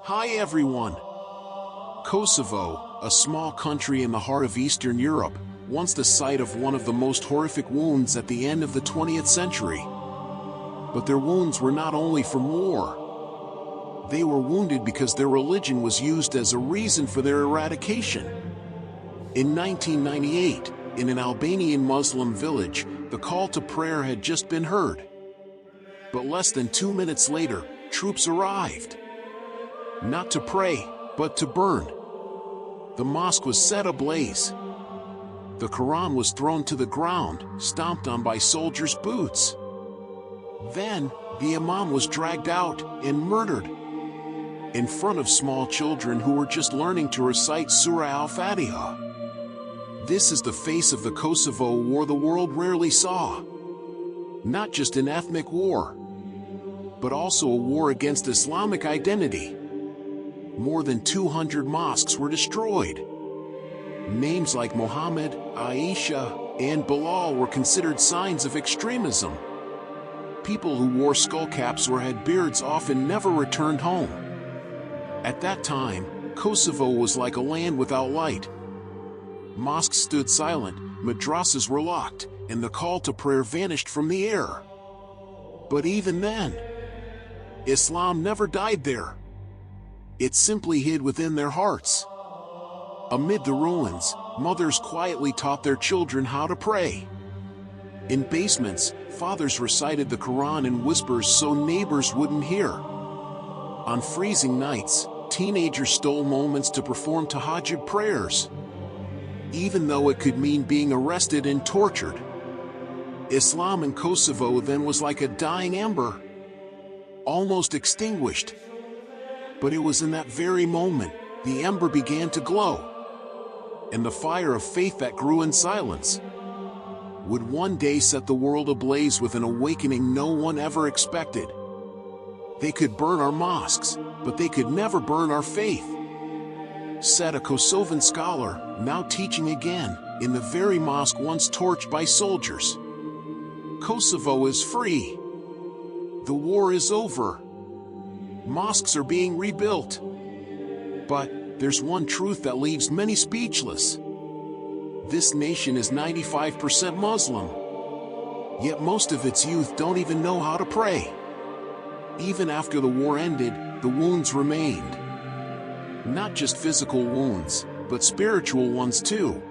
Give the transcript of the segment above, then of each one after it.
Hi everyone! Kosovo, a small country in the heart of Eastern Europe, once the site of one of the most horrific wounds at the end of the 20th century. But their wounds were not only from war. They were wounded because their religion was used as a reason for their eradication. In 1998, in an Albanian Muslim village, the call to prayer had just been heard. But less than 2 minutes later, troops arrived. Not to pray, but to burn. The mosque was set ablaze. The Quran was thrown to the ground, stomped on by soldiers' boots. Then, the imam was dragged out and murdered. In front of small children who were just learning to recite Surah Al-Fatiha. This is the face of the Kosovo War the world rarely saw. Not just an ethnic war, but also a war against Islamic identity. More than 200 mosques were destroyed. Names like Muhammad, Aisha, and Bilal were considered signs of extremism. People who wore skullcaps or had beards often never returned home. At that time, Kosovo was like a land without light. Mosques stood silent, madrasas were locked, and the call to prayer vanished from the air. But even then, Islam never died there. It simply hid within their hearts. Amid the ruins, mothers quietly taught their children how to pray. In basements, fathers recited the Quran in whispers so neighbors wouldn't hear. On freezing nights, teenagers stole moments to perform tahajjud prayers. Even though it could mean being arrested and tortured. Islam in Kosovo then was like a dying ember, almost extinguished. But it was in that very moment, the ember began to glow. And the fire of faith that grew in silence would one day set the world ablaze with an awakening no one ever expected. They could burn our mosques, but they could never burn our faith, said a Kosovan scholar, now teaching again, in the very mosque once torched by soldiers. Kosovo is free. The war is over. Mosques are being rebuilt. But there's one truth that leaves many speechless. This nation is 95% Muslim. Yet most of its youth don't even know how to pray. Even after the war ended, the wounds remained. Not just physical wounds, but spiritual ones too.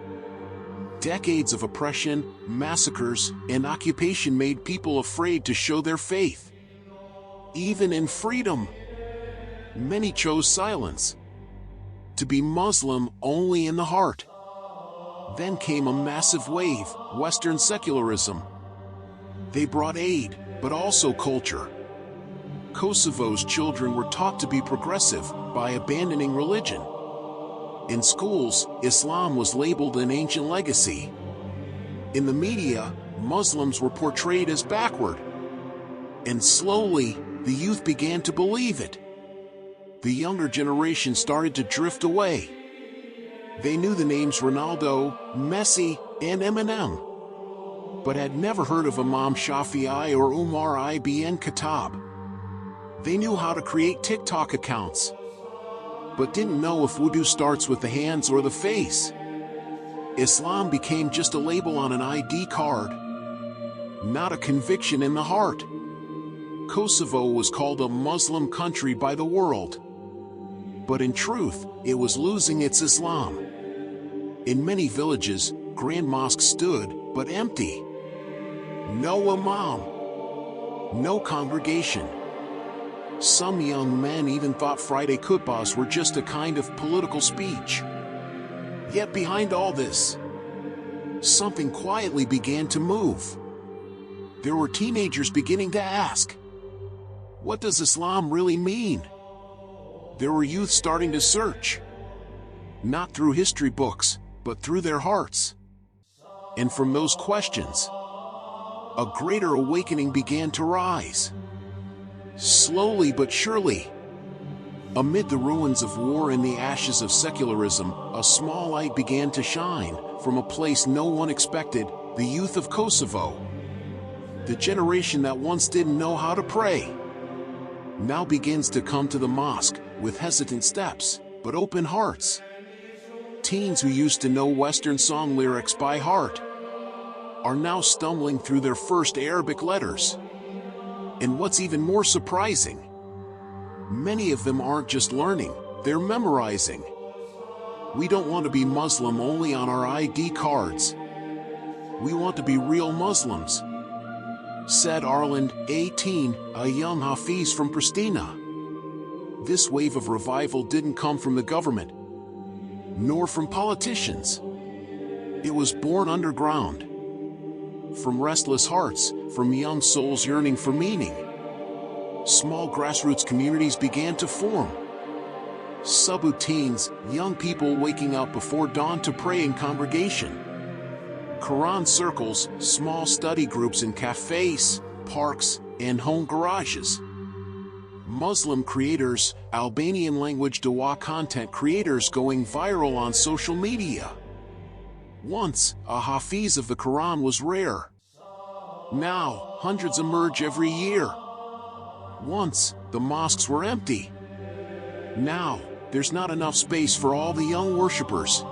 Decades of oppression, massacres, and occupation made people afraid to show their faith. Even in freedom, many chose silence. To be Muslim only in the heart. Then came a massive wave, Western secularism. They brought aid, but also culture. Kosovo's children were taught to be progressive by abandoning religion. In schools, Islam was labeled an ancient legacy. In the media, Muslims were portrayed as backward. And slowly, the youth began to believe it. The younger generation started to drift away. They knew the names Ronaldo, Messi, and Eminem, but had never heard of Imam Shafi'i or Umar ibn Khattab. They knew how to create TikTok accounts, but didn't know if wudu starts with the hands or the face. Islam became just a label on an ID card, not a conviction in the heart. Kosovo was called a Muslim country by the world. But in truth, it was losing its Islam. In many villages, grand mosques stood, but empty. No imam. No congregation. Some young men even thought Friday khutbahs were just a kind of political speech. Yet behind all this, something quietly began to move. There were teenagers beginning to ask, what does Islam really mean? There were youth starting to search, not through history books, but through their hearts. And from those questions, a greater awakening began to rise. Slowly but surely. Amid the ruins of war and the ashes of secularism, a small light began to shine from a place no one expected, the youth of Kosovo. The generation that once didn't know how to pray. now begins to come to the mosque with hesitant steps, but open hearts. Teens who used to know Western song lyrics by heart are now stumbling through their first Arabic letters. And what's even more surprising, many of them aren't just learning, they're memorizing. We don't want to be Muslim only on our ID cards. We want to be real Muslims, said Arland, 18, a young Hafiz from Pristina. This wave of revival didn't come from the government, nor from politicians. It was born underground, from restless hearts, from young souls yearning for meaning. Small grassroots communities began to form. Subu teens, young people waking up before dawn to pray in congregation. Quran circles, small study groups in cafes, parks, and home garages. Muslim creators, Albanian language Dawah content creators going viral on social media. Once, a Hafiz of the Quran was rare. Now, hundreds emerge every year. Once, the mosques were empty. Now, there's not enough space for all the young worshippers.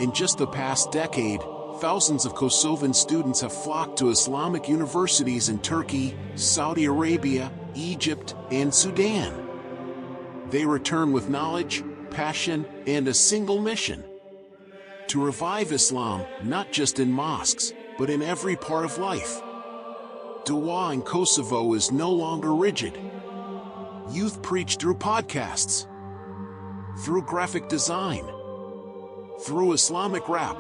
In just the past decade, thousands of Kosovan students have flocked to Islamic universities in Turkey, Saudi Arabia, Egypt, and Sudan. They return with knowledge, passion, and a single mission: to revive Islam, not just in mosques, but in every part of life. Dawah in Kosovo is no longer rigid. Youth preach through podcasts, through graphic design, through Islamic rap,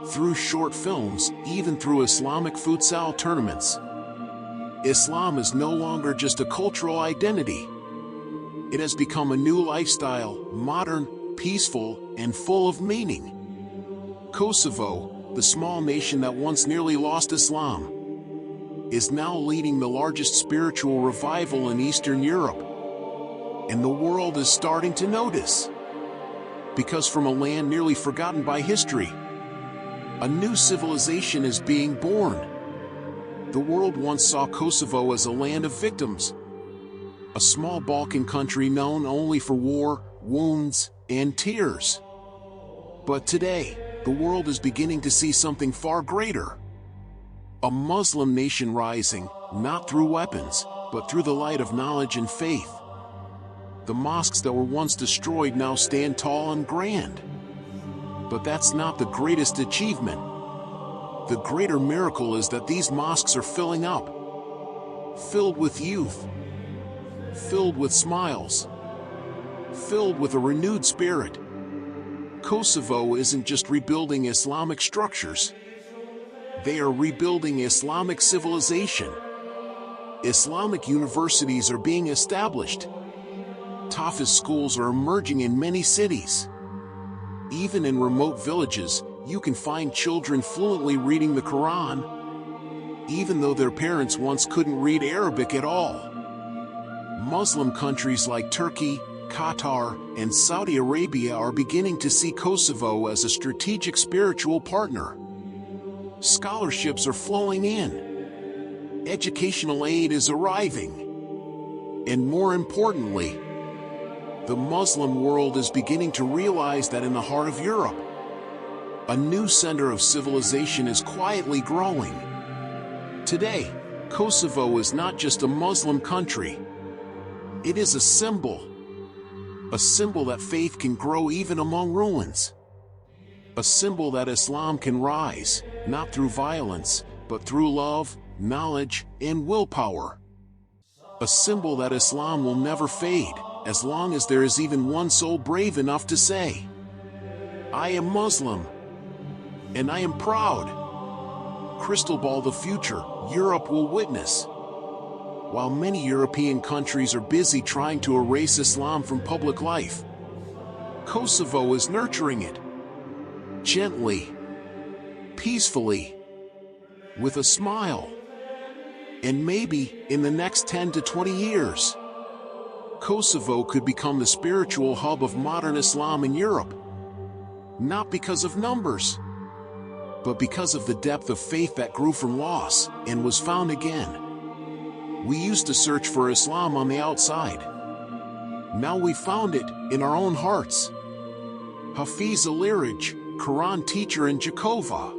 through short films, even through Islamic futsal tournaments. Islam is no longer just a cultural identity. It has become a new lifestyle, modern, peaceful, and full of meaning. Kosovo, the small nation that once nearly lost Islam, is now leading the largest spiritual revival in Eastern Europe. And the world is starting to notice. Because from a land nearly forgotten by history, a new civilization is being born. The world once saw Kosovo as a land of victims, a small Balkan country known only for war, wounds, and tears. But today, the world is beginning to see something far greater. A Muslim nation rising, not through weapons, but through the light of knowledge and faith. The mosques that were once destroyed now stand tall and grand. But that's not the greatest achievement. The greater miracle is that these mosques are filling up, filled with youth, filled with smiles, filled with a renewed spirit. Kosovo isn't just rebuilding Islamic structures. They are rebuilding Islamic civilization. Islamic universities are being established. Tafiz schools are emerging in many cities. Even in remote villages, you can find children fluently reading the Quran, even though their parents once couldn't read Arabic at all. Muslim countries like Turkey, Qatar, and Saudi Arabia are beginning to see Kosovo as a strategic spiritual partner. Scholarships are flowing in. Educational aid is arriving. And more importantly, the Muslim world is beginning to realize that in the heart of Europe, a new center of civilization is quietly growing. Today, Kosovo is not just a Muslim country. It is a symbol that faith can grow even among ruins. A symbol that Islam can rise, not through violence, but through love, knowledge, and willpower. A symbol that Islam will never fade, as long as there is even one soul brave enough to say, "I am Muslim, and I am proud." Crystal ball the future, Europe will witness. While many European countries are busy trying to erase Islam from public life, Kosovo is nurturing it. Gently, peacefully, with a smile. And maybe, in the next 10 to 20 years, Kosovo could become the spiritual hub of modern Islam in Europe. Not because of numbers, but because of the depth of faith that grew from loss and was found again. We used to search for Islam on the outside. Now we found it in our own hearts. Hafiz Aliraj, Quran teacher in Kosovo.